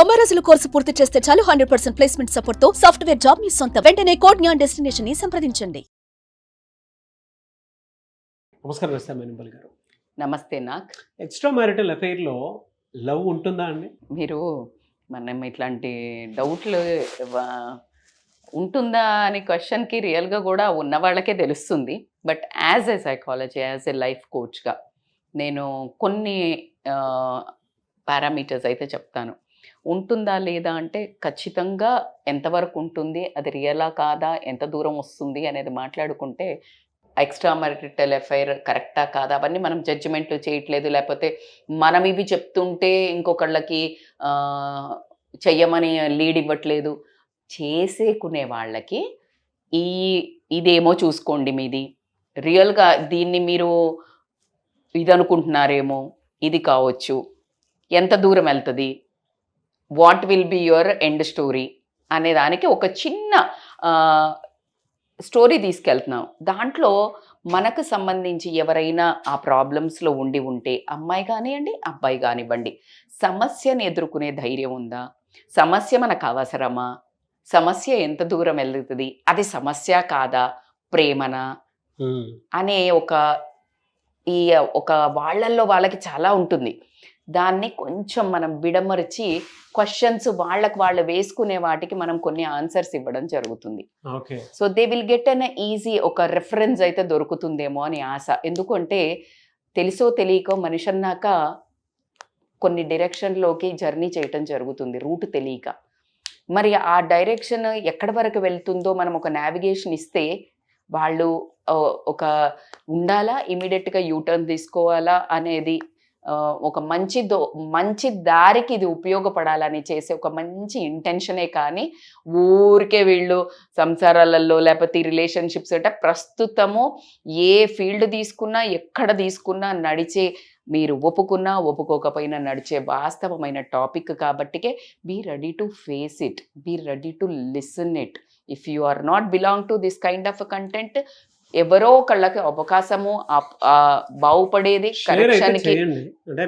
90 రోజుల కోర్సు పూర్తి చేస్తే చాలు 100% ప్లేస్మెంట్ సపోర్ట్ తో సాఫ్ట్వేర్ జాబ్ మీ సొంతం. వెంటనే కోడ్ జ్ఞాన్ డెస్టినేషన్ ని సంప్రదించండి. నమస్కారం రస్తామేనిపల్లి గారు. నమస్తే. నాకు ఎక్స్ట్రా మ్యారిటల్ అఫైర్లో లవ్ ఉంటుందా అండి? మీరు మనం ఇట్లాంటి డౌట్లు ఉంటుందా అనే క్వశ్చన్కి రియల్గా కూడా ఉన్న వాళ్ళకే తెలుస్తుంది. But as a psychology, as a life కోచ్గా నేను కొన్ని పారామీటర్స్ అయితే చెప్తాను. ఉంటుందా లేదా అంటే ఖచ్చితంగా ఎంతవరకు ఉంటుంది, అది రియలా కాదా, ఎంత దూరం వస్తుంది అనేది మాట్లాడుకుంటే ఎక్స్ట్రా మ్యారిటల్ అఫైర్ కరెక్టా కాదా అవన్నీ మనం జడ్జిమెంట్లు చేయట్లేదు. లేకపోతే మనం ఇవి చెప్తుంటే ఇంకొకళ్ళకి చెయ్యమని లీడ్ ఇవ్వట్లేదు. చేసేకునే వాళ్ళకి ఇదేమో చూసుకోండి, మీది రియల్గా దీన్ని మీరు ఇది అనుకుంటున్నారేమో, ఇది కావచ్చు, ఎంత దూరం వెళ్తుంది, what will be your end story అనే దానికి ఒక చిన్న స్టోరీ తీసుకెళ్తున్నాం. దాంట్లో మనకు సంబంధించి ఎవరైనా ఆ ప్రాబ్లమ్స్లో ఉండి ఉంటే, అమ్మాయి కానివ్వండి అబ్బాయి కానివ్వండి, సమస్యను ఎదుర్కొనే ధైర్యం ఉందా, సమస్య మనకు అవసరమా, సమస్య ఎంత దూరం వెళ్తుంది, అది సమస్య కాదా, ప్రేమనా అనే ఒక వాళ్ళల్లో వాళ్ళకి చాలా ఉంటుంది. దాన్ని కొంచెం మనం విడమరిచి క్వశ్చన్స్ వాళ్ళకు వాళ్ళు వేసుకునే వాటికి మనం కొన్ని ఆన్సర్స్ ఇవ్వడం జరుగుతుంది. So they will get an easy ఒక రెఫరెన్స్ అయితే దొరుకుతుందేమో అని ఆశ. ఎందుకంటే తెలుసో తెలియకో మనిషి అన్నాక కొన్ని డైరెక్షన్లోకి జర్నీ చేయటం జరుగుతుంది, రూట్ తెలియక. మరి ఆ డైరెక్షన్ ఎక్కడి వరకు వెళ్తుందో మనం ఒక నావిగేషన్ ఇస్తే వాళ్ళు ఒక ఉండాలా, ఇమీడియట్గా యూటర్న్ తీసుకోవాలా అనేది ఒక మంచి దారికి ఇది ఉపయోగపడాలని చేసే ఒక మంచి ఇంటెన్షనే. కానీ ఊరికే వీళ్ళు సంసారాలలో లేకపోతే రిలేషన్షిప్స్ అంటే ప్రస్తుతము ఏ ఫీల్డ్ తీసుకున్నా ఎక్కడ తీసుకున్నా నడిచే, మీరు ఒప్పుకున్నా ఒప్పుకోకపోయినా నడిచే వాస్తవమైన టాపిక్ కాబట్టికే be ready to face it, be ready to listen it. If you are not belong to this kind of content, ఎవరో ఒకళ్ళకి అవకాశము బాగుపడేది కరెక్షన్కి అంటే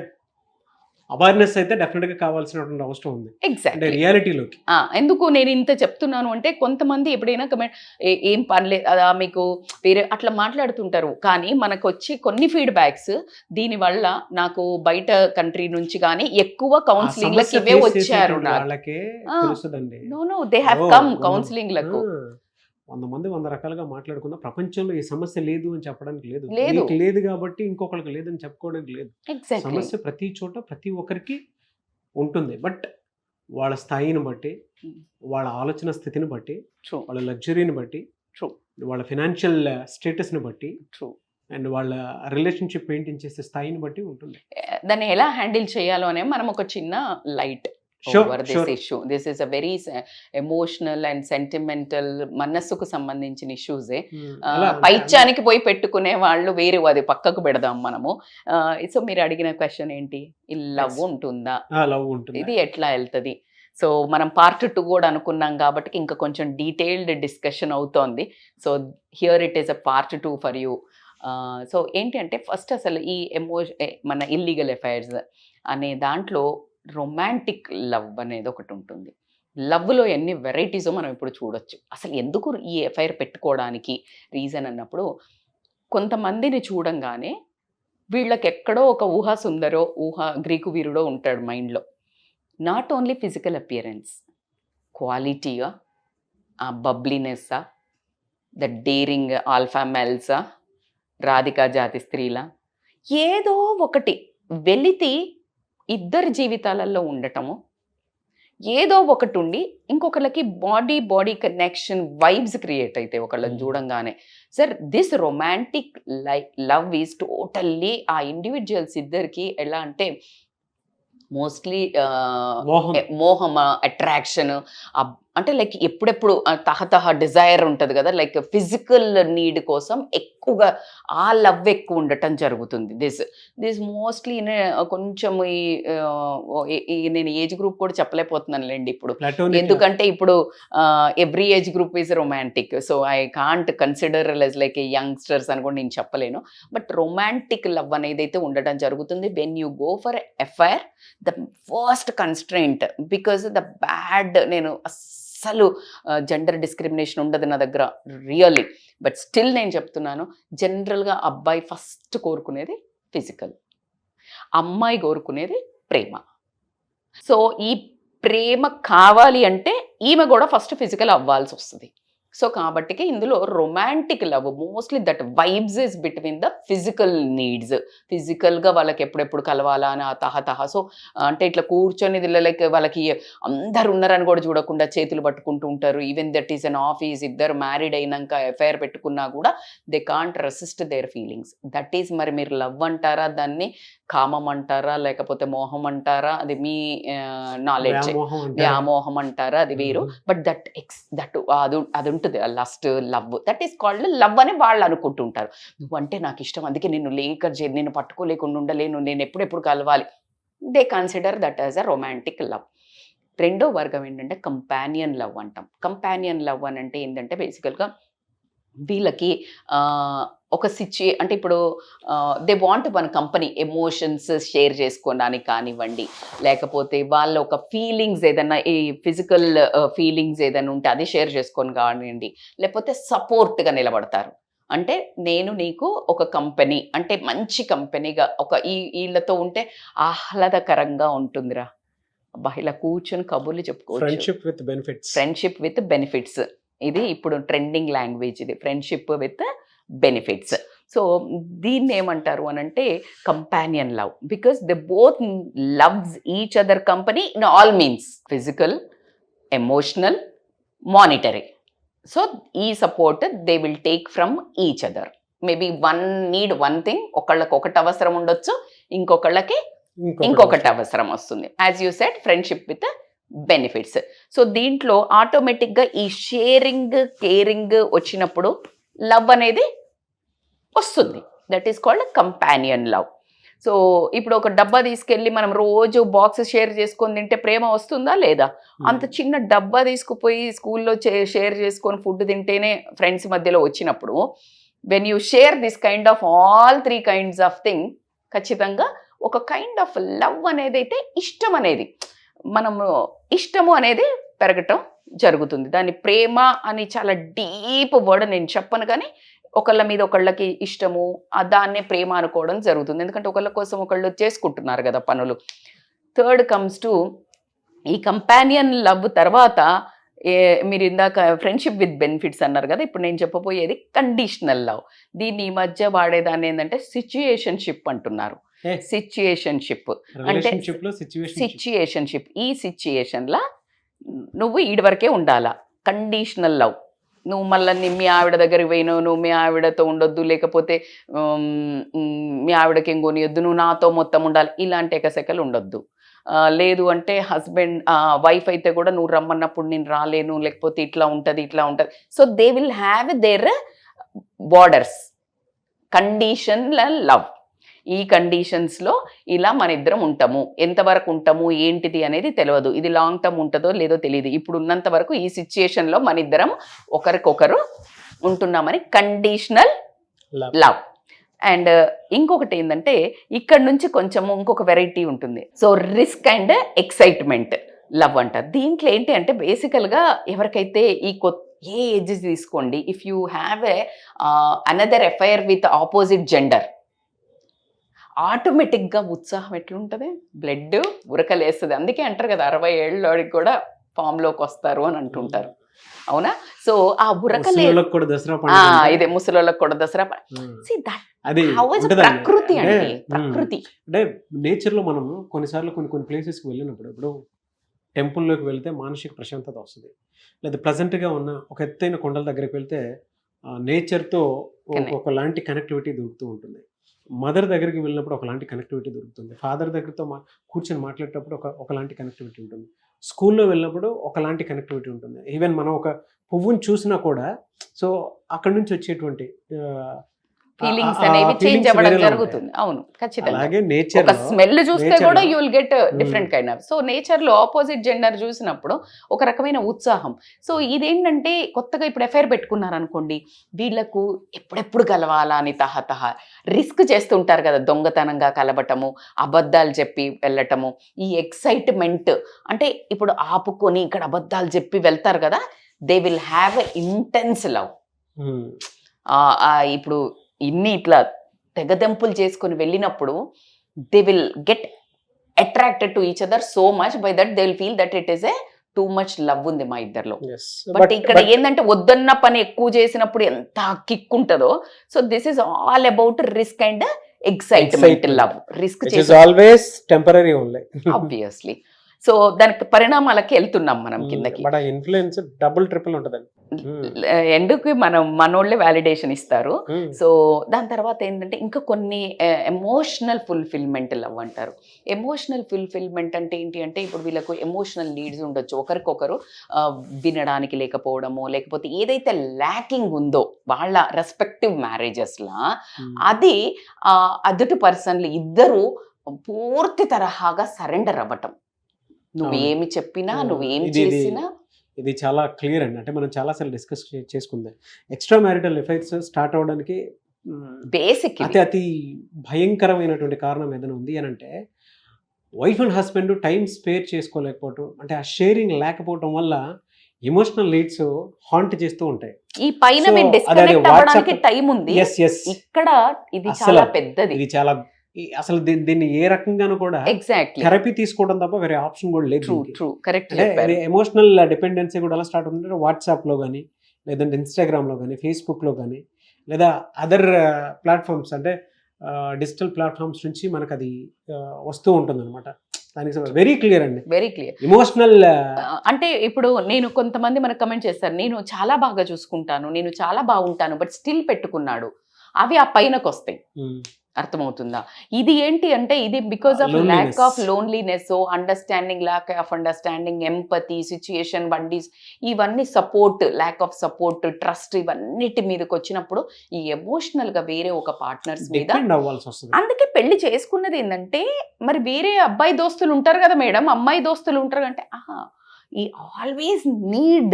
అవేర్నెస్ అయితే డెఫినెట్గా కావాల్సినటువంటి అవసరం ఉంది. ఎగ్జాక్ట్లీ రియాలిటీలోకి. ఎందుకు నేను ఇంత చెప్తున్నాను అంటే, కొంతమంది ఎప్పుడైనా కమెంట్ ఏం పనిలేదు అదా మీకు వేరే అట్లా మాట్లాడుతుంటారు. కానీ మనకు వచ్చి కొన్ని ఫీడ్బ్యాక్స్ దీనివల్ల నాకు బయట కంట్రీ నుంచి కానీ ఎక్కువ కౌన్సిలింగ్లకి ఇవే వచ్చారు. నో దే హ్యావ్ కమ్ కౌన్సిలింగ్లకు. 100 మంది 100 రకాలుగా మాట్లాడుకున్న ప్రపంచంలో ఈ సమస్య లేదు అని చెప్పడానికి లేదు, లేదు కాబట్టి ఇంకొకరికి లేదని చెప్పుకోవడానికి లేదు. సమస్య ప్రతి చోట ప్రతి ఒక్కరికి ఉంటుంది. బట్ వాళ్ళ స్థాయిని బట్టి, వాళ్ళ ఆలోచన స్థితిని బట్టి, వాళ్ళ లగ్జరీని బట్టి, వాళ్ళ ఫైనాన్షియల్ స్టేటస్ని బట్టి, అండ్ వాళ్ళ రిలేషన్షిప్ మెయింటైన్ చేసే స్థాయిని బట్టి ఉంటుంది. దాన్ని ఎలా హ్యాండిల్ చేయాలో అనే మనం ఒక చిన్న light over this issue. This is a very emotional and sentimental, మనస్సుకు సంబంధించిన ఇష్యూసే. పైత్యానికి పోయి పెట్టుకునే వాళ్ళు వేరే, అది పక్కకు పెడదాం మనము. సో మీరు అడిగిన క్వశ్చన్ ఏంటి, ఈ లవ్ ఉంటుందా, ఇది ఎట్లా వెళ్తుంది. సో మనం పార్ట్ 2 కూడా అనుకున్నాం కాబట్టి ఇంకా కొంచెం డీటెయిల్డ్ డిస్కషన్ అవుతోంది. So here it is a part 2 for you. So ఏంటి అంటే, ఫస్ట్ అసలు ఈ మన ఇల్లీగల్ అఫైర్స్ అనే దాంట్లో రొమాంటిక్ లవ్ అనేది ఒకటి ఉంటుంది. లవ్లో ఎన్ని వెరైటీసో మనం ఇప్పుడు చూడొచ్చు. అసలు ఎందుకు ఈ ఎఫైర్ పెట్టుకోవడానికి రీజన్ అన్నప్పుడు, కొంతమందిని చూడంగానే వీళ్ళకి ఎక్కడో ఒక ఊహా సుందరో గ్రీకు వీరుడో ఉంటాడు మైండ్లో. నాట్ ఓన్లీ ఫిజికల్ అపియరెన్స్, క్వాలిటీగా, ఆ బబ్లీనెస్సా, ద డేరింగ్ ఆల్ఫా మెల్సా, రాధికా జాతి స్త్రీలా, ఏదో ఒకటి వెలితి ఇద్దరి జీవితాలలో ఉండటము, ఏదో ఒకటి ఉండి ఇంకొకళ్ళకి బాడీ కనెక్షన్ వైబ్స్ క్రియేట్ అయితే ఒకళ్ళని చూడంగానే. Sir this romantic love is totally ఆ ఇండివిజువల్స్ ఇద్దరికి ఎలా అంటే మోస్ట్లీ మోహం, అట్రాక్షన్, అంటే లైక్ ఎప్పుడెప్పుడు తహతహ డిజైర్ ఉంటుంది కదా, లైక్ ఫిజికల్ నీడ్ కోసం ఎక్కువగా ఆ లవ్ ఎక్కువ ఉండటం జరుగుతుంది. దిస్ మోస్ట్లీ కొంచెం నేను ఏజ్ గ్రూప్ కూడా చెప్పలేకపోతున్నానులేండి ఇప్పుడు, ఎందుకంటే ఇప్పుడు every age group is romantic. So I can't consider like youngsters అని కూడా నేను చెప్పలేను. బట్ రొమాంటిక్ లవ్ అనేది అయితే ఉండటం జరుగుతుంది. When you go for FIR, the first constraint, because the bad, నేను అస్సలు జెండర్ డిస్క్రిమినేషన్ ఉండదు నా దగ్గర రియల్లీ, బట్ స్టిల్ నేను చెప్తున్నాను, జనరల్గా అబ్బాయి ఫస్ట్ కోరుకునేది ఫిజికల్, అమ్మాయి కోరుకునేది ప్రేమ. సో ఈ ప్రేమ కావాలి అంటే ఈమె కూడా ఫస్ట్ ఫిజికల్ అవ్వాల్సి వస్తుంది. సో కాబట్టికి ఇందులో romantic love mostly that vibes is between the physical needs. ఫిజికల్గా వాళ్ళకి ఎప్పుడెప్పుడు కలవాలా అని ఆ తహతహ. సో అంటే ఇట్లా కూర్చొని లైక్ వాళ్ళకి అందరు ఉన్నారని కూడా చూడకుండా చేతులు పట్టుకుంటూ ఉంటారు. Even that is an office, ఇద్దరు మ్యారీడ్ అయినాక ఎఫ్ఐఆర్ పెట్టుకున్నా కూడా they can't resist there feelings. That is మరి మీరు లవ్ అంటారా, దాన్ని కామం అంటారా, లేకపోతే మోహం అంటారా, అది మీ నాలెడ్జ్. వ్యామోహం అంటారా, అది వేరు. బట్ అది ఉంటుంది lust, love, that is called love అని వాళ్ళు అనుకుంటుంటారు. నువ్వంటే నాకు ఇష్టం, అందుకే నిన్ను నిన్ను పట్టుకోలేకుండా ఉండలేను, నేను ఎప్పుడెప్పుడు కలవాలి. They consider that as a romantic love. రెండో వర్గం ఏంటంటే కంపానియన్ లవ్ అంటాం. కంపానియన్ లవ్ అని అంటే ఏంటంటే బేసికల్గా వీళ్ళకి ఒక అంటే ఇప్పుడు they want one company emotions share చేసుకోవడానికి కానివ్వండి, లేకపోతే వాళ్ళ ఒక ఫీలింగ్స్ ఏదైనా, ఈ ఫిజికల్ ఫీలింగ్స్ ఏదైనా ఉంటే అది షేర్ చేసుకొని కానివ్వండి, లేకపోతే సపోర్ట్గా నిలబడతారు. అంటే నేను నీకు ఒక కంపెనీ, అంటే మంచి కంపెనీగా ఒక వీళ్ళతో ఉంటే ఆహ్లాదకరంగా ఉంటుందిరా, అబ్బా ఇలా కూర్చొని కబుర్లు చెప్పుకోవచ్చు. ఫ్రెండ్షిప్ విత్ బెనిఫిట్స్, ఇది ఇప్పుడు ట్రెండింగ్ లాంగ్వేజ్, ఇది ఫ్రెండ్షిప్ విత్ బెనిఫిట్స్. సో దీన్ని ఏమంటారు అని అంటే companion love, because they both loves each other company in all means, physical, emotional, monetary. So ఈ support they will take from each other. Maybe one need one thing, ఒకళ్ళకి ఒకటి అవసరం ఉండొచ్చు, ఇంకొకళ్ళకి ఇంకొకటి అవసరం వస్తుంది. As you said, friendship with benefits. So దీంట్లో ఆటోమేటిక్గా ఈ షేరింగ్, కేరింగ్ వచ్చినప్పుడు లవ్ అనేది వస్తుంది. That is called companion love. So ఇప్పుడు ఒక డబ్బా తీసుకెళ్ళి మనం రోజు బాక్స్ షేర్ చేసుకొని తింటే ప్రేమ వస్తుందా లేదా? అంత చిన్న డబ్బా తీసుకుపోయి స్కూల్లో షేర్ చేసుకొని ఫుడ్ తింటేనే ఫ్రెండ్స్ మధ్యలో వచ్చినప్పుడు, when you share this kind of all 3 kinds of thing, ఖచ్చితంగా ఒక కైండ్ ఆఫ్ లవ్ అనేది అయితే, ఇష్టం అనేది, మనము ఇష్టము అనేది పెరగటం జరుగుతుంది. దాన్ని ప్రేమ అని చాలా డీప్ వర్డ్ నేను చెప్పను, కానీ ఒకళ్ళ మీద ఒకళ్ళకి ఇష్టము, దాన్నే ప్రేమ అనుకోవడం జరుగుతుంది. ఎందుకంటే ఒకళ్ళ కోసం ఒకళ్ళు చేసుకుంటున్నారు కదా పనులు. థర్డ్ కమ్స్ టు ఈ కంపానియన్ లవ్. తర్వాత మీరు ఇందాక ఫ్రెండ్షిప్ విత్ బెనిఫిట్స్ అన్నారు కదా, ఇప్పుడు నేను చెప్పబోయేది కండిషనల్ లవ్. దీన్ని ఈ మధ్య వాడేదాన్ని ఏంటంటే సిచ్యుయేషన్షిప్ అంటున్నారు. సిచ్యుయేషన్షిప్ అంటే సిచ్యుయేషన్షిప్, ఈ సిచ్యుయేషన్లా నువ్వు ఈడి వరకే ఉండాలా. కండిషనల్ లవ్, నువ్వు మళ్ళీ మీ ఆవిడ దగ్గరికి పోయినావు, నువ్వు మీ ఆవిడతో ఉండొద్దు, లేకపోతే మీ ఆవిడకి ఏం కొనియొద్దు, నువ్వు నాతో మొత్తం ఉండాలి, ఇలాంటి ఎకసెకలు ఉండొద్దు. లేదు అంటే హస్బెండ్ వైఫ్ అయితే కూడా నువ్వు రమ్మన్నప్పుడు నేను రాలేను, లేకపోతే ఇట్లా ఉంటుంది ఇట్లా ఉంటుంది. So they will have their borders. Conditional love, ఈ కండిషన్స్లో ఇలా మన ఇద్దరం ఉంటాము, ఎంతవరకు ఉంటాము ఏంటిది అనేది తెలియదు, ఇది లాంగ్ టర్మ్ ఉంటుందో లేదో తెలియదు, ఇప్పుడు ఉన్నంత వరకు ఈ సిచ్యుయేషన్లో మన ఇద్దరం ఒకరికొకరు ఉంటున్నామని కండిషనల్ లవ్. అండ్ ఇంకొకటి ఏంటంటే ఇక్కడ నుంచి కొంచెము ఇంకొక వెరైటీ ఉంటుంది. So risk and excitement love అంటారు. దీంట్లో ఏంటి అంటే బేసికల్గా ఎవరికైతే ఏ ఏజ్ తీసుకోండి, if you have another affair with opposite gender, ఆటోమేటిక్గా ఉత్సాహం ఎట్లుంటుంది, బ్లడ్ ఉరకలేస్తుంది. అందుకే అంటారు కదా 60 ఏళ్ళకి కూడా ఫామ్లోకి వస్తారు అని అంటుంటారు, అవునా? సో ఆ ఉరకలేదు, ఇదే ముసలోళ్ళకి కూడా దసరా. ప్రకృతి అండి, ప్రకృతి. అంటే నేచర్లో మనము కొన్నిసార్లు కొన్ని ప్లేసెస్కి వెళ్ళినప్పుడు, ఇప్పుడు టెంపుల్లోకి వెళ్తే మానసిక ప్రశాంతత వస్తుంది, లేదా ప్లెజెంట్గా ఉన్న ఒక ఎత్తైన కొండల దగ్గరికి వెళ్తే నేచర్తో ఒకలాంటి కనెక్టివిటీ దొరుకుతూ ఉంటుంది. మదర్ దగ్గరికి వెళ్ళినప్పుడు ఒకలాంటి కనెక్టివిటీ దొరుకుతుంది, ఫాదర్ దగ్గరతో కూర్చొని మాట్లాడేటప్పుడు ఒకలాంటి కనెక్టివిటీ ఉంటుంది. స్కూల్లో వెళ్ళినప్పుడు ఒకలాంటి కనెక్టివిటీ ఉంటుంది. ఈవెన్ మనం ఒక పువ్వుని చూసినా కూడా సో అక్కడ నుంచి వచ్చేటువంటి ఫీలింగ్స్ అనేవి చేంజ్ అవ్వడం జరుగుతుంది. అవును, ఖచ్చితంగా. అలాగే నేచర్ ఒక స్మెల్ చూస్తే కూడా you will get different kind of. So nature లో ఆపోజిట్ జెండర్ చూసినప్పుడు ఒక రకమైన ఉత్సాహం. సో ఇదేంటంటే కొత్తగా ఇప్పుడు ఎఫ్ఐఆర్ పెట్టుకున్నారనుకోండి, వీళ్ళకు ఎప్పుడెప్పుడు కలవాలా అని తహతహ రిస్క్ చేస్తుంటారు కదా, దొంగతనంగా కలవటము, అబద్ధాలు చెప్పి వెళ్ళటము, ఈ ఎక్సైట్మెంట్ అంటే ఇప్పుడు ఆపుకొని ఇక్కడ అబద్ధాలు చెప్పి వెళ్తారు కదా, they will have a intense love. ఇప్పుడు ఇన్ని ఇట్లా తెగదెంపులు చేసుకొని వెళ్ళినప్పుడు they will get attracted to each other so much, by that they will feel that it is a too much love ఉంది మా ఇద్దరిలో. బట్ ఇక్కడ ఏంటంటే వద్దన్న పని ఎక్కువ చేసినప్పుడు ఎంత కిక్ ఉంటుందో, so this is all about risk and excitement love. Risk always temporary only obviously. So దానికి పరిణామాలకి వెళ్తున్నాం మనం కిందకి. ఇన్ఫ్లుయెన్స్ డబుల్ ట్రిపుల్ ఉంటుంది. ఎందుకు మనం మనోళ్ళే వ్యాలిడేషన్ ఇస్తారు. సో దాని తర్వాత ఏంటంటే ఇంకా కొన్ని ఎమోషనల్ ఫుల్ఫిల్మెంట్ లవ్ అంటారు. ఎమోషనల్ ఫుల్ఫిల్మెంట్ అంటే ఏంటి అంటే ఇప్పుడు వీళ్ళకు ఎమోషనల్ నీడ్స్ ఉండొచ్చు, ఒకరికొకరు వినడానికి లేకపోవడము, లేకపోతే ఏదైతే ల్యాకింగ్ ఉందో వాళ్ళ రెస్పెక్టివ్ మ్యారేజెస్లా అది అదుటి పర్సన్లు ఇద్దరు పూర్తి తరహాగా సరెండర్ అవ్వటం. నువ్వేమి చెప్పినా నువ్వేమి చేసినా ఇది చాలా క్లియర్ అండి. అంటే మనం చాలాసార్లు డిస్కస్ చేసుకుందాం. ఎక్స్ట్రా మ్యారిటల్ ఎఫెక్ట్స్ స్టార్ట్ అవడానికి బేసిక్ అతి భయంకరమైనటువంటి కారణం ఏదైనా ఉంది అని అంటే wife and husband time spare చేసుకోలేకపోవటం, అంటే ఆ షేరింగ్ లేకపోవటం వల్ల ఎమోషనల్ నీడ్స్ హాంట్ చేస్తూ ఉంటాయి. ఈ పైన డిస్కనెక్ట్ అవ్వడానికి టైం ఉంది, ఇక్కడ ఇది చాలా పెద్దది. ఇది చాలా అసలు దీన్ని ఏ రకంగానూ కూడా థెరపీ తీసుకోవడం తప్ప వేరే ఆప్షన్ కూడా లేదు. ఎమోషనల్ డిపెండెన్సీ కూడా ఎలా స్టార్ట్ అవుతుందంటే వాట్సాప్ లో కానీ, లేదంటే ఇన్స్టాగ్రామ్ లో కానీ, ఫేస్బుక్ లో కానీ, లేదా అదర్ ప్లాట్ఫామ్స్ అంటే డిజిటల్ ప్లాట్ఫామ్స్ నుంచి మనకు అది వస్తూ ఉంటుంది అనమాట. దానికి వెరీ క్లియర్ అండి, వెరీ క్లియర్ ఎమోషనల్. అంటే ఇప్పుడు నేను కొంతమంది మనకు కమెంట్ చేస్తారు, నేను చాలా బాగా చూసుకుంటాను, నేను చాలా బాగుంటాను, బట్ స్టిల్ పెట్టుకున్నాడు, అవి ఆ పైనకు వస్తాయి. అర్థమవుతుందా? ఇది ఏంటి అంటే ఇది because of lack of loneliness, understanding, lack of understanding, empathy, situation బండీస్, ఇవన్నీ support, lack of support, trust, ఇవన్నిటి మీదకి వచ్చినప్పుడు ఈ ఎమోషనల్ గా వేరే ఒక పార్ట్నర్స్ మీద. అందుకే పెళ్లి చేసుకున్నది ఏంటంటే మరి వేరే అబ్బాయి దోస్తులు ఉంటారు కదా మేడం, అమ్మాయి దోస్తులు ఉంటారు అంటే ఈ always need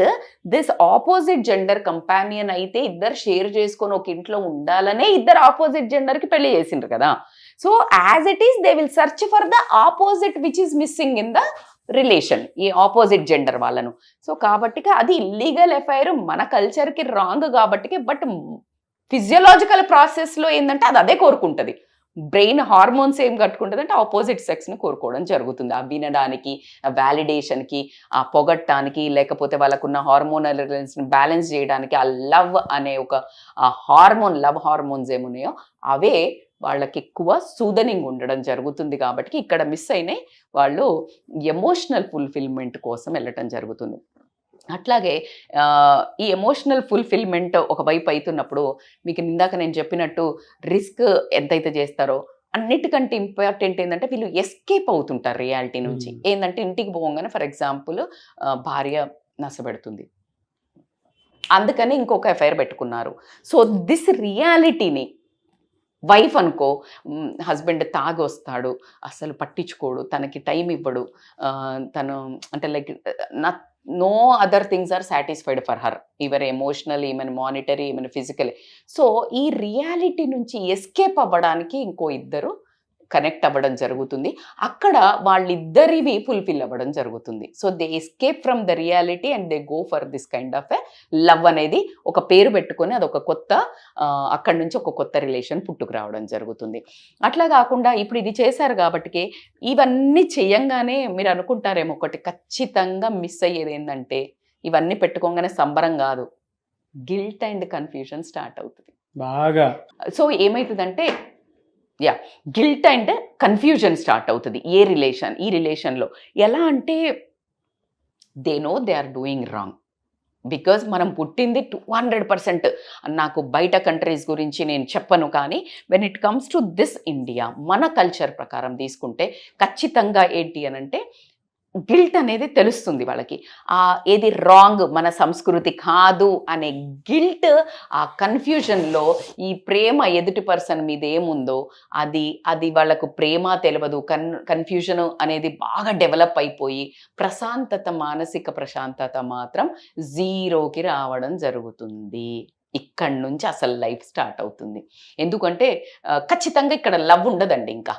this opposite gender companion. అయితే ఇద్దరు షేర్ చేసుకొని ఒక ఇంట్లో ఉండాలనే ఇద్దరు ఆపోజిట్ జెండర్ కి పెళ్లి చేసిండ్రు కదా. So as it is they will search for the opposite which is missing in the relation, ఈ ఆపోజిట్ జెండర్ వాళ్ళను. సో కాబట్టి అది ఇల్లీగల్ ఎఫైర్, మన కల్చర్ కి రాంగ్ కాబట్టి. బట్ ఫిజియోలాజికల్ ప్రాసెస్ లో ఏంటంటే అది అదే కోరుకుంటది. బ్రెయిన్ హార్మోన్స్ ఏం కట్టుకుంటుంది అంటే ఆపోజిట్ సెక్స్ని కోరుకోవడం జరుగుతుంది. ఆ వినడానికి, ఆ వ్యాలిడేషన్కి, ఆ పొగట్టానికి, లేకపోతే వాళ్ళకున్న హార్మోనల్ రిలేషన్ని బ్యాలెన్స్ చేయడానికి ఆ లవ్ అనే ఒక హార్మోన్, లవ్ హార్మోన్స్ ఏమున్నాయో అవే వాళ్ళకి ఎక్కువ సూదనింగ్ ఉండడం జరుగుతుంది. కాబట్టి ఇక్కడ మిస్ అయినాయి, వాళ్ళు ఎమోషనల్ ఫుల్ఫిల్మెంట్ కోసం వెళ్ళటం జరుగుతుంది. అట్లాగే ఈ ఎమోషనల్ ఫుల్ఫిల్మెంట్ ఒకవైపు అవుతున్నప్పుడు మీకు ఇందాక నేను చెప్పినట్టు రిస్క్ ఎంతైతే చేస్తారో అన్నిటికంటే ఇంపార్టెంట్ ఏంటంటే వీళ్ళు ఎస్కేప్ అవుతుంటారు రియాలిటీ నుంచి. ఏంటంటే ఇంటికి పోగానే ఫర్ ఎగ్జాంపుల్ భార్య నష్టపెడుతుంది, అందుకని ఇంకొక ఎఫ్ఐఆర్ పెట్టుకున్నారు. సో దిస్ రియాలిటీని వైఫ్ అనుకో, హస్బెండ్ తాగి వస్తాడు, అసలు పట్టించుకోడు, తనకి టైం ఇవ్వడు, తను అంటే like no other things are satisfied for her, even emotional, even monetary, even physical. So ఈ రియాలిటీ నుంచి ఎస్కేప్ అవ్వడానికి ఇంకో ఇద్దరు కనెక్ట్ అవ్వడం జరుగుతుంది. అక్కడ వాళ్ళిద్దరివి ఫుల్ఫిల్ అవ్వడం జరుగుతుంది. So they escape from the reality and they go for this kind of a love అనేది ఒక పేరు పెట్టుకొని అదొక కొత్త, అక్కడి నుంచి ఒక కొత్త రిలేషన్ పుట్టుకు రావడం జరుగుతుంది. అట్లా కాకుండా ఇప్పుడు ఇది చేశారు కాబట్టి ఇవన్నీ చేయంగానే మీరు అనుకుంటారేమో ఒకటి ఖచ్చితంగా మిస్ అయ్యేది ఏంటంటే ఇవన్నీ పెట్టుకోగానే సంబరం కాదు, గిల్ట్ అండ్ కన్ఫ్యూజన్ స్టార్ట్ అవుతుంది బాగా. సో ఏమవుతుందంటే గిల్ట్ అండ్ కన్ఫ్యూజన్ స్టార్ట్ అవుతుంది ఈ రిలేషన్లో. ఎలా అంటే they know they are doing wrong, because మనం పుట్టింది 200%. నాకు బయట కంట్రీస్ గురించి నేను చెప్పను, కానీ when it comes to this India, మన కల్చర్ ప్రకారం తీసుకుంటే ఖచ్చితంగా ఏంటి అని అంటే గిల్ట్ అనేది తెలుస్తుంది వాళ్ళకి. ఏది రాంగ్, మన సంస్కృతి కాదు అనే గిల్ట్, ఆ కన్ఫ్యూజన్లో ఈ ప్రేమ ఎదుటి పర్సన్ మీద ఏముందో అది వాళ్ళకు ప్రేమ తెలియదు. కన్ఫ్యూజన్ అనేది బాగా డెవలప్ అయిపోయి మానసిక ప్రశాంతత మాత్రం జీరోకి రావడం జరుగుతుంది. ఇక్కడి నుంచి అసలు లైఫ్ స్టార్ట్ అవుతుంది. ఎందుకంటే ఖచ్చితంగా ఇక్కడ లవ్ ఉండదండి. ఇంకా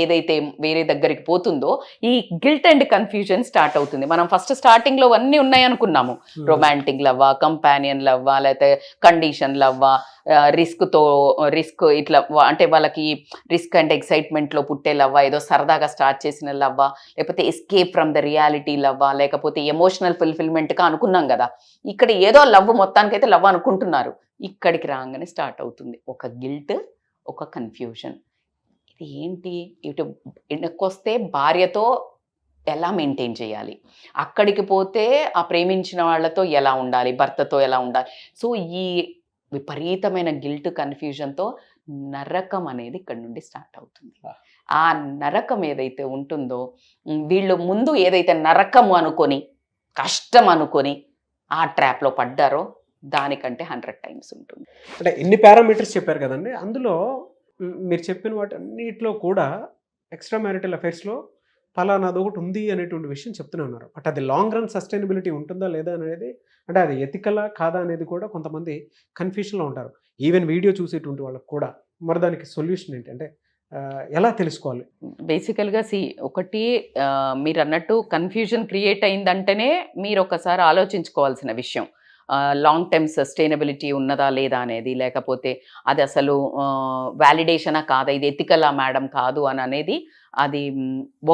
ఏదైతే వేరే దగ్గరికి పోతుందో ఈ గిల్ట్ అండ్ కన్ఫ్యూజన్ స్టార్ట్ అవుతుంది. మనం ఫస్ట్ స్టార్టింగ్లో అన్నీ ఉన్నాయనుకున్నాము. రొమాంటిక్ లవ్వా, కంపానియన్ లవ్వా, లేకపోతే కండిషన్ లవ్వా, రిస్క్ ఇట్లా అంటే వాళ్ళకి రిస్క్ అండ్ ఎక్సైట్మెంట్లో పుట్టే లవ్వా, ఏదో సరదాగా స్టార్ట్ చేసిన లవ్వా, లేకపోతే ఎస్కేప్ ఫ్రమ్ ద రియాలిటీ లవ్వా, లేకపోతే ఎమోషనల్ ఫుల్ఫిల్మెంట్గా అనుకున్నాం కదా. ఇక్కడ ఏదో లవ్, మొత్తానికైతే లవ్ అనుకుంటున్నారు. ఇక్కడికి రాగానే స్టార్ట్ అవుతుంది ఒక గిల్ట్, ఒక కన్ఫ్యూజన్. ఇది ఏంటి, ఇటు వెనక్కొస్తే భార్యతో ఎలా మెయింటైన్ చేయాలి, అక్కడికి పోతే ఆ ప్రేమించిన వాళ్ళతో ఎలా ఉండాలి, భర్తతో ఎలా ఉండాలి. సో ఈ విపరీతమైన గిల్ట్, కన్ఫ్యూజన్తో నరకం అనేది ఇక్కడ నుండి స్టార్ట్ అవుతుంది. ఆ నరకం ఏదైతే ఉంటుందో, వీళ్ళు ముందు ఏదైతే నరకము అనుకొని, కష్టం అనుకొని ఆ ట్రాప్లో పడ్డారో దానికంటే 100 times ఉంటుంది. అంటే ఇన్ని పారామీటర్స్ చెప్పారు కదండి, అందులో మీరు చెప్పిన వాటి అన్నిటిలో కూడా ఎక్స్ట్రా మ్యారిటల్ అఫైర్స్లో ఫలానాది ఒకటి ఉంది అనేటువంటి విషయం చెప్తూనే ఉన్నారు. బట్ అది లాంగ్ రన్ సస్టైనబిలిటీ ఉంటుందా లేదా అనేది, అంటే అది ఎథికలా కాదా అనేది కూడా కొంతమంది కన్ఫ్యూషన్లో ఉంటారు. ఈవెన్ వీడియో చూసేటువంటి వాళ్ళకి కూడా. మరి దానికి సొల్యూషన్ ఏంటి, అంటే ఎలా తెలుసుకోవాలి? బేసికల్గా ఒకటి మీరు అన్నట్టు కన్ఫ్యూజన్ క్రియేట్ అయిందంటేనే మీరు ఒకసారి ఆలోచించుకోవాల్సిన విషయం, లాంగ్ టర్మ్ సస్టైనబిలిటీ ఉన్నదా లేదా అనేది, లేకపోతే అది అసలు వ్యాలిడేషనా కాదా, ఇది ఎథికలా మేడం కాదు అని అనేది అది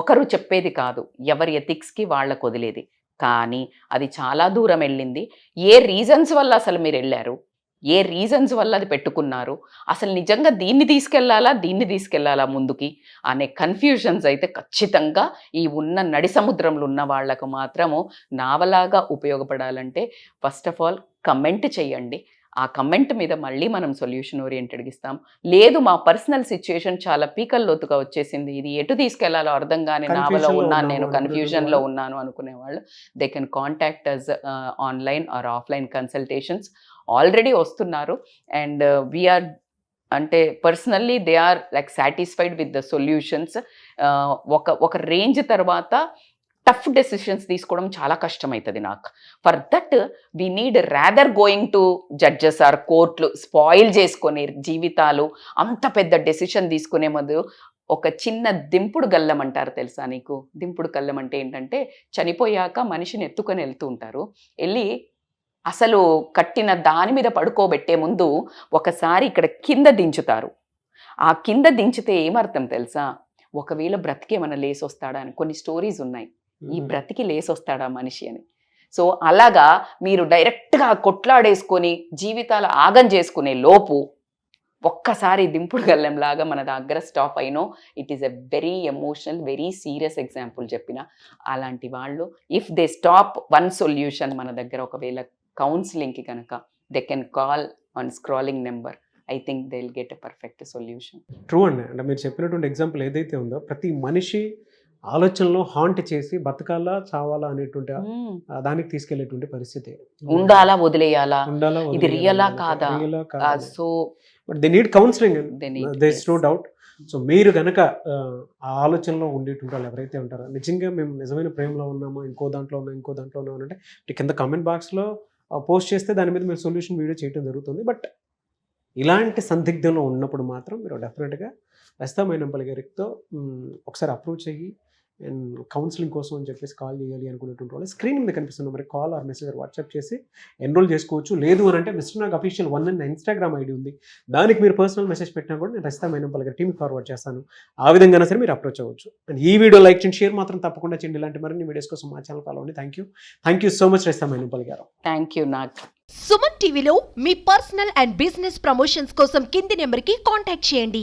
ఒకరు చెప్పేది కాదు, ఎవరి ఎథిక్స్కి వాళ్ళకు వదిలేది. కానీ అది చాలా దూరం వెళ్ళింది. ఏ రీజన్స్ వల్ల అసలు మీరు వెళ్ళారు, ఏ రీజన్స్ వల్ల అది పెట్టుకున్నారు, అసలు నిజంగా దీన్ని తీసుకెళ్లాలా ముందుకి అనే కన్ఫ్యూజన్స్ అయితే ఖచ్చితంగా ఈ ఉన్న నడి సముద్రంలో ఉన్న వాళ్లకు మాత్రము నావలాగా ఉపయోగపడాలంటే ఫస్ట్ ఆఫ్ ఆల్ కమెంట్ చేయండి. ఆ కమెంట్ మీద మళ్ళీ మనం సొల్యూషన్ ఓరియంటెడ్గా ఇస్తాం. లేదు మా పర్సనల్ సిచ్యుయేషన్ చాలా పీకల్లోతుగా వచ్చేసింది, ఇది ఎటు తీసుకెళ్లాలో అర్థం కాని నావలో ఉన్నాను, నేను కన్ఫ్యూజన్లో ఉన్నాను అనుకునేవాళ్ళు they can contact us online or offline consultations. Already వస్తున్నారు అండ్ వీఆర్ అంటే personally they are like satisfied with the solutions. ఒక రేంజ్ తర్వాత టఫ్ డెసిషన్స్ తీసుకోవడం చాలా కష్టమవుతుంది నాకు. For that we need rather going to judges or కోర్టులు spoil చేసుకునే జీవితాలు, అంత పెద్ద డెసిషన్ తీసుకునే ముందు ఒక చిన్న దింపుడు గల్లం అంటారు తెలుసా నీకు? దింపుడు గల్లం అంటే ఏంటంటే చనిపోయాక మనిషిని ఎత్తుకొని వెళ్తూ ఉంటారు, వెళ్ళి అసలు కట్టిన దాని మీద పడుకోబెట్టే ముందు ఒకసారి ఇక్కడ కింద దించుతారు. ఆ కింద దించితే ఏమర్థం తెలుసా, ఒకవేళ బ్రతికేమన్నా లేసొస్తాడా అని కొన్ని స్టోరీస్ ఉన్నాయి, ఈ బ్రతికి లేసొస్తాడా మనిషి అని. సో అలాగా మీరు డైరెక్ట్గా కొట్లాడేసుకొని జీవితాలు ఆగం చేసుకునే లోపు ఒక్కసారి దింపుడు గల్లంలాగా మన దగ్గర స్టాప్ అయినో, it is a very emotional very serious example చెప్పిన. అలాంటి వాళ్ళు if they stop one solution మన దగ్గర ఒకవేళ కౌన్సిలింగ్కి కనుక they can call on scrolling number, I think they will get a perfect solution. True అండి. అంటే మీరు చెప్పినటువంటి ఎగ్జాంపుల్ ఏదైతే ఉందో, ప్రతి మనిషి ఆలోచనలో హాంట్ చేసి బతకాలా చావాలా అనేటువంటి దానికి తీసుకెళ్లేటువంటి పరిస్థితి. ఉండాలా వదిలేయాలా, ఇది రియలా కాదా, so but they need counselling, there is no doubt. So మీరు కనుక ఆ ఆలోచనలో ఉండేటువంటి వాళ్ళు ఎవరైతే ఉంటారో, నిజంగా మేము నిజమైన ప్రేమలో ఉన్నామో, ఇంకో దాంట్లో ఉన్నాం అంటే కింద కామెంట్ బాక్స్లో పోస్ట్ చేస్తే దాని మీద మేము సొల్యూషన్ వీడియో చేయడం జరుగుతుంది. బట్ ఇలాంటి సందిగ్ధంలో ఉన్నప్పుడు మాత్రం మీరు డెఫినెట్గా రస్తా మైనంపల్లి గారితో ఒకసారి అప్రోచ్ అయ్యి అండ్ కౌన్సిలింగ్ కోసం అని చెప్పేసి కాల్ చేయాలి అనుకునేటువంటి వాళ్ళు స్క్రీన్ మీద కనిపిస్తున్న మరి కాల్ ఆర్ మెసేజ్ వాట్సాప్ చేసి ఎన్రోల్ చేసుకోవచ్చు. లేదు అని అంటే మిస్టర్ నాగ్ అఫీషియల్ 1 అనే ఇన్స్టాగ్రామ్ ఐడి ఉంది, దానికి మీరు పర్సనల్ మెసేజ్ పెట్టినా కూడా నేను రస్తా మైనంపల్లి గారి టీమ్కి ఫార్వర్డ్ చేస్తాను. ఆ విధంగా సరే మీరు అప్రోచ్ అవ్వచ్చు. అండ్ ఈ వీడియో లైక్ చేయండి, షేర్ మాత్రం తప్పకుండా చేయండి. ఇలాంటి మరిన్ని వీడియోస్ కోసం మా ఛానల్ ఫాలో అవ్వండి. థ్యాంక్ యూ సో మచ్ రస్తా మైనంపల్లి గారు. Thank you Nag. సుమన్ టీవీలో మీ పర్సనల్ అండ్ బిజినెస్ ప్రమోషన్స్ కోసం కింది నెంబర్కి కాంటాక్ట్ చేయండి.